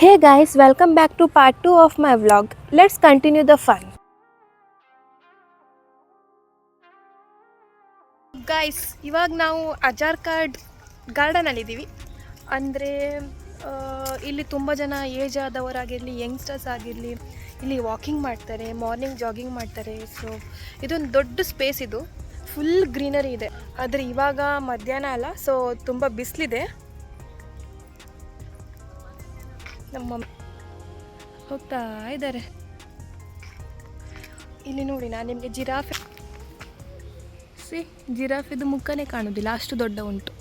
Hey guys, welcome back to part 2 of my vlog. Let's continue the fun. Guys ಇವಾಗ ನಾವು ಅಜಾರ್ಕಾಡ್ ಗಾರ್ಡನಲ್ಲಿದ್ದೀವಿ. ಅಂದರೆ ಇಲ್ಲಿ ತುಂಬ ಜನ ಏಜ್ ಆದವರಾಗಿರಲಿ, ಯಂಗ್ಸ್ಟರ್ಸ್ ಆಗಿರಲಿ ಇಲ್ಲಿ ವಾಕಿಂಗ್ ಮಾಡ್ತಾರೆ, ಮಾರ್ನಿಂಗ್ ಜಾಗಿಂಗ್ ಮಾಡ್ತಾರೆ. ಸೊ ಇದೊಂದು ದೊಡ್ಡ ಸ್ಪೇಸ್, ಇದು ಫುಲ್ ಗ್ರೀನರಿ ಇದೆ. ಆದರೆ ಇವಾಗ ಮಧ್ಯಾಹ್ನ ಅಲ್ಲ, ಸೊ ತುಂಬ ಬಿಸಿಲಿದೆ. ನಮ್ಮ ಹೋಗ್ತಾ ಇದ್ದಾರೆ. ಇಲ್ಲಿ ನೋಡಿ, ನಾನು ನಿಮಗೆ ಜಿರಾಫಿದು ಮುಖನೇ ಕಾಣೋದಿಲ್ಲ, ಅಷ್ಟು ದೊಡ್ಡ ಉಂಟು.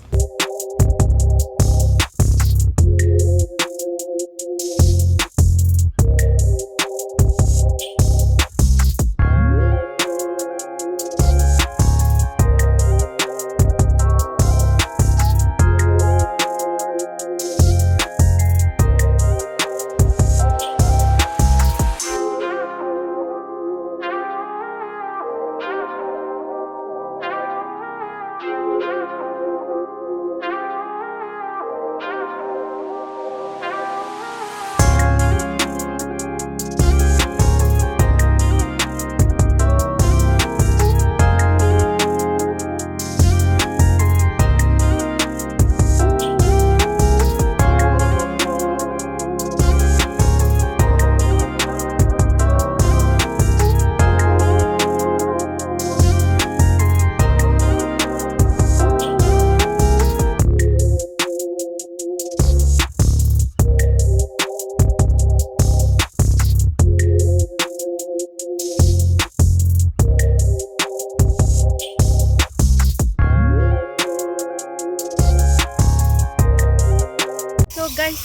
ಗೈಸ್,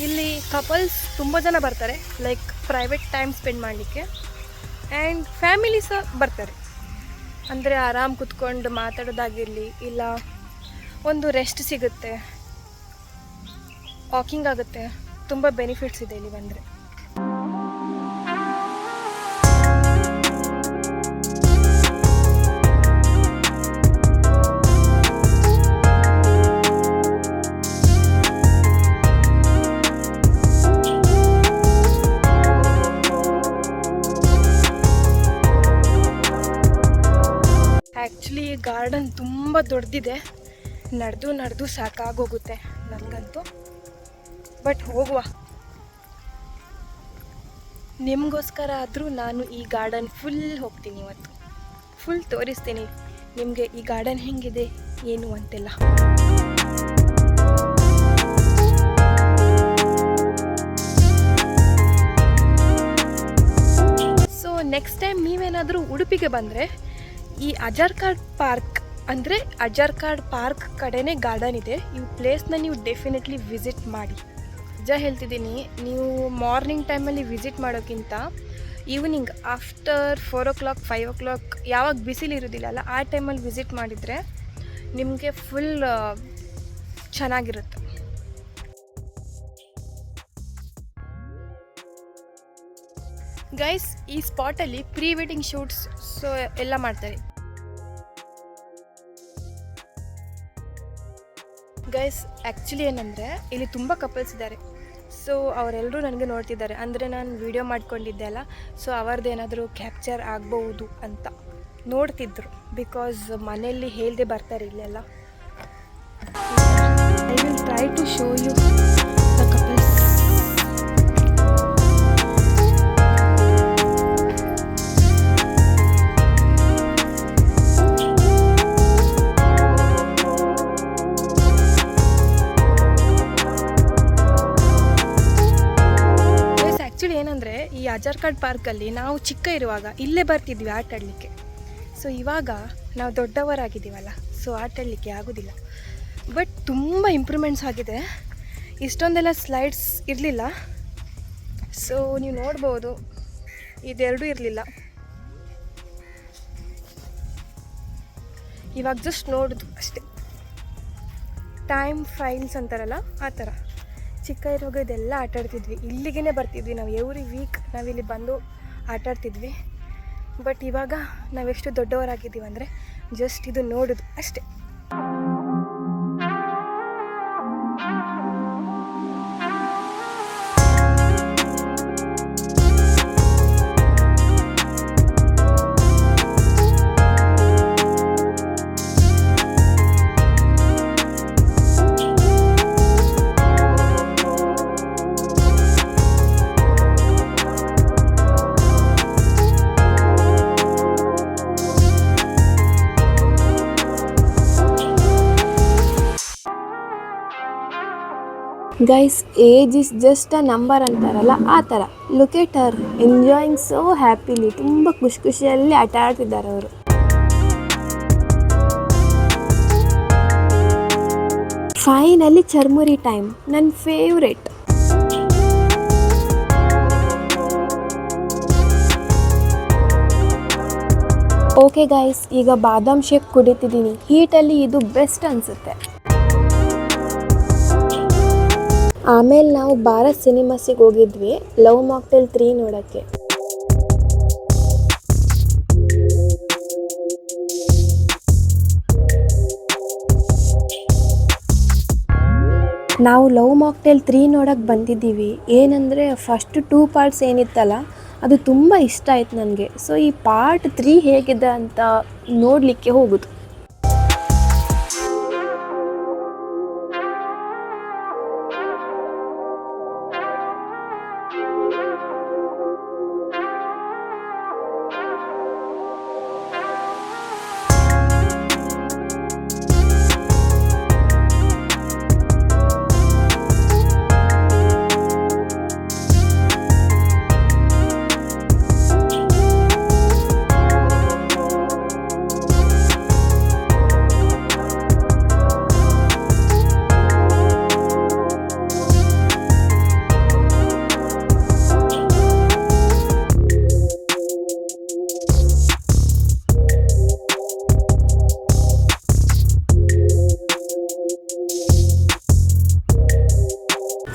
ಇಲ್ಲಿ ಕಪಲ್ಸ್ ತುಂಬ ಜನ ಬರ್ತಾರೆ, ಲೈಕ್ ಪ್ರೈವೇಟ್ ಟೈಮ್ ಸ್ಪೆಂಡ್ ಮಾಡಲಿಕ್ಕೆ. ಆ್ಯಂಡ್ ಫ್ಯಾಮಿಲಿ ಸಹ ಬರ್ತಾರೆ, ಅಂದರೆ ಆರಾಮ್ ಕುತ್ಕೊಂಡು ಮಾತಾಡೋದಾಗಿರಲಿ, ಇಲ್ಲ ಒಂದು ರೆಸ್ಟ್ ಸಿಗುತ್ತೆ, ವಾಕಿಂಗ್ ಆಗುತ್ತೆ. ತುಂಬ ಬೆನಿಫಿಟ್ಸ್ ಇದೆ ಇಲ್ಲಿ ಬಂದರೆ. ಆ್ಯಕ್ಚುಲಿ ಈ ಗಾರ್ಡನ್ ತುಂಬ ದೊಡ್ಡದಿದೆ, ನಡೆದು ಸಾಕಾಗೋಗುತ್ತೆ ನನಗಂತೂ. ಬಟ್ ಹೋಗುವ, ನಿಮಗೋಸ್ಕರ ಆದರೂ ನಾನು ಈ ಗಾರ್ಡನ್ ಫುಲ್ ಹೋಗ್ತೀನಿ ಇವತ್ತು. ಫುಲ್ ತೋರಿಸ್ತೀನಿ ನಿಮಗೆ ಈ ಗಾರ್ಡನ್ ಹೆಂಗಿದೆ ಏನು ಅಂತೆಲ್ಲ. ಸೊ ನೆಕ್ಸ್ಟ್ ಟೈಮ್ ನೀವೇನಾದರೂ ಉಡುಪಿಗೆ ಬಂದರೆ ಈ ಅಜಾರ್ಕಾಡ್ ಪಾರ್ಕ್, ಅಂದರೆ ಅಜಾರ್ಕಾಡ್ ಪಾರ್ಕ್ ಕಡೆನೇ ಗಾರ್ಡನ್ ಇದೆ. ಈ ಪ್ಲೇಸ್ನ ನೀವು ಡೆಫಿನೆಟ್ಲಿ ವಿಸಿಟ್ ಮಾಡಿ. ನಿಜ ಹೇಳ್ತಿದ್ದೀನಿ, ನೀವು ಮಾರ್ನಿಂಗ್ ಟೈಮಲ್ಲಿ ವಿಸಿಟ್ ಮಾಡೋಕ್ಕಿಂತ ಈವ್ನಿಂಗ್ ಆಫ್ಟರ್ 4 o'clock 5 o'clock ಯಾವಾಗ ಬಿಸಿಲು ಇರೋದಿಲ್ಲಲ್ಲ, ಆ ಟೈಮಲ್ಲಿ ವಿಸಿಟ್ ಮಾಡಿದರೆ ನಿಮಗೆ ಫುಲ್ ಚೆನ್ನಾಗಿರುತ್ತೆ. ಗೈಸ್, ಈ ಸ್ಪಾಟಲ್ಲಿ ಪ್ರೀ ವೆಡ್ಡಿಂಗ್ ಶೂಟ್ಸ್ ಸೊ ಎಲ್ಲ ಮಾಡ್ತಾರೆ. ಗೈಸ್, ಆ್ಯಕ್ಚುಲಿ ಏನಂದರೆ ಇಲ್ಲಿ ತುಂಬ ಕಪಲ್ಸ್ ಇದ್ದಾರೆ. ಸೊ ಅವರೆಲ್ಲರೂ ನನಗೆ ನೋಡ್ತಿದ್ದಾರೆ, ಅಂದರೆ ನಾನು ವಿಡಿಯೋ ಮಾಡ್ಕೊಂಡಿದ್ದೆ ಅಲ್ಲ, ಸೊ ಅವರದ್ದೇನಾದರೂ ಕ್ಯಾಪ್ಚರ್ ಆಗ್ಬೋದು ಅಂತ ನೋಡ್ತಿದ್ರು. ಬಿಕಾಸ್ ಮನೆಯಲ್ಲಿ ಹೇಳ್ದೆ ಬರ್ತಾರೆ ಇಲ್ಲೆಲ್ಲ. I will try to show you the couples. ಏನಂದರೆ ಈ ಅಜಾರ್ಕಾಡ್ ಪಾರ್ಕಲ್ಲಿ ನಾವು ಚಿಕ್ಕ ಇರುವಾಗ ಇಲ್ಲೇ ಬರ್ತಿದ್ವಿ ಆಟಾಡಲಿಕ್ಕೆ. ಸೊ ಇವಾಗ ನಾವು ದೊಡ್ಡವರಾಗಿದ್ದೀವಲ್ಲ, ಸೊ ಆಟಾಡಲಿಕ್ಕೆ ಆಗೋದಿಲ್ಲ. ಬಟ್ ತುಂಬ ಇಂಪ್ರೂವ್ಮೆಂಟ್ಸ್ ಆಗಿದೆ. ಇಷ್ಟೊಂದೆಲ್ಲ ಸ್ಲೈಡ್ಸ್ ಇರಲಿಲ್ಲ. ಸೊ ನೀವು ನೋಡ್ಬೋದು, ಇದೆರಡೂ ಇರಲಿಲ್ಲ. ಇವಾಗ ಜಸ್ಟ್ ನೋಡೋದು ಅಷ್ಟೇ. ಟೈಮ್ ಫೈಲ್ಸ್ ಅಂತಾರಲ್ಲ, ಆ ಥರ. ಚಿಕ್ಕ ಇರುವಾಗ ಇದೆಲ್ಲ ಆಟಾಡ್ತಿದ್ವಿ, ಇಲ್ಲಿಗೇ ಬರ್ತಿದ್ವಿ ನಾವು. ಎವ್ರಿ ವೀಕ್ ನಾವಿಲ್ಲಿ ಬಂದು ಆಟಾಡ್ತಿದ್ವಿ. ಬಟ್ ಇವಾಗ ನಾವೆಷ್ಟು ದೊಡ್ಡವರಾಗಿದ್ದೀವಿ ಅಂದರೆ ಜಸ್ಟ್ ಇದು ನೋಡೋದು ಅಷ್ಟೇ. Guys, age is just a number ಅಂತಾರಲ್ಲ ಆ ಥರ. Look at Har enjoying so happily. ತುಂಬ ಖುಷಿಯಲ್ಲಿ ಆಟ ಆಡ್ತಿದ್ದಾರೆ ಅವರು. ಫೈನಲಿ ಚರ್ಮುರಿ ಟೈಮ್, ನನ್ನ ಫೇವ್ರೆಟ್. ಓಕೆ ಗೈಸ್, ಈಗ ಬಾದಾಮ್ ಶೇಕ್ ಕುಡಿತಿದ್ದೀನಿ. ಹೀಟಲ್ಲಿ ಇದು ಬೆಸ್ಟ್ ಅನಿಸುತ್ತೆ. ಆಮೇಲೆ ನಾವು ಭಾರತ್ ಸಿನಿಮಾಸಿಗೆ ಹೋಗಿದ್ವಿ ಲವ್ ಮಾಕ್ಟೇಲ್ 3 ನೋಡೋಕ್ಕೆ. ನಾವು ಲವ್ ಮಾಕ್ಟೇಲ್ 3 ನೋಡೋಕ್ಕೆ ಬಂದಿದ್ದೀವಿ. ಏನಂದರೆ ಫಸ್ಟ್ 2 ಪಾರ್ಟ್ಸ್ ಏನಿತ್ತಲ್ಲ ಅದು ತುಂಬ ಇಷ್ಟ ಆಯ್ತು ನನಗೆ. ಸೊ ಈ ಪಾರ್ಟ್ 3 ಹೇಗಿದೆ ಅಂತ ನೋಡಲಿಕ್ಕೆ ಹೋಗೋದು.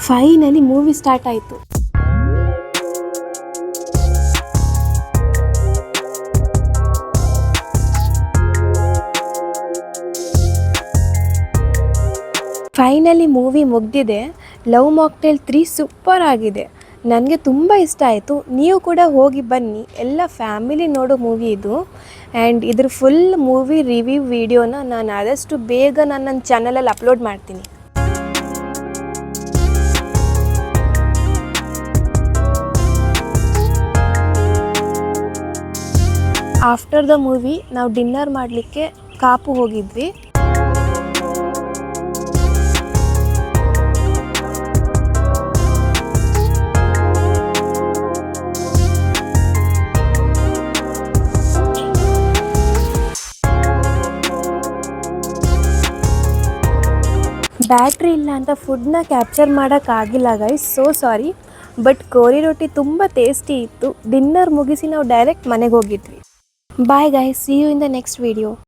ಫೈನಲಿ ಮೂವಿ ಸ್ಟಾರ್ಟ್ ಆಯಿತು. ಫೈನಲಿ ಮೂವಿ ಮುಗ್ದಿದೆ. ಲವ್ ಮಾಕ್ಟೇಲ್ 3 ಸೂಪರ್ ಆಗಿದೆ. ನನಗೆ ತುಂಬ ಇಷ್ಟ ಆಯಿತು. ನೀವು ಕೂಡ ಹೋಗಿ ಬನ್ನಿ. ಎಲ್ಲ ಫ್ಯಾಮಿಲಿ ನೋಡೋ ಮೂವಿ ಇದು. ಆ್ಯಂಡ್ ಇದ್ರ ಫುಲ್ ಮೂವಿ ರಿವ್ಯೂ ವಿಡಿಯೋನ ನಾನು ಆದಷ್ಟು ಬೇಗ ನನ್ನ ಚಾನಲಲ್ಲಿ ಅಪ್ಲೋಡ್ ಮಾಡ್ತೀನಿ. ಆಫ್ಟರ್ ದ ಮೂವಿ ನಾವು ಡಿನ್ನರ್ ಮಾಡಲಿಕ್ಕೆ ಕಾಪು ಹೋಗಿದ್ವಿ. ಬ್ಯಾಟ್ರಿ ಇಲ್ಲ ಅಂತ ಫುಡ್ನ ಕ್ಯಾಪ್ಚರ್ ಮಾಡೋಕ್ಕಾಗಿಲ್ಲ ಗೈಸ್, ಸೋ ಸಾರಿ. ಬಟ್ ಕೋರಿ ರೊಟ್ಟಿ ತುಂಬ ಟೇಸ್ಟಿ ಇತ್ತು. ಡಿನ್ನರ್ ಮುಗಿಸಿ ನಾವು ಡೈರೆಕ್ಟ್ ಮನೆಗೆ ಹೋಗಿದ್ವಿ. Bye guys, see you in the next video.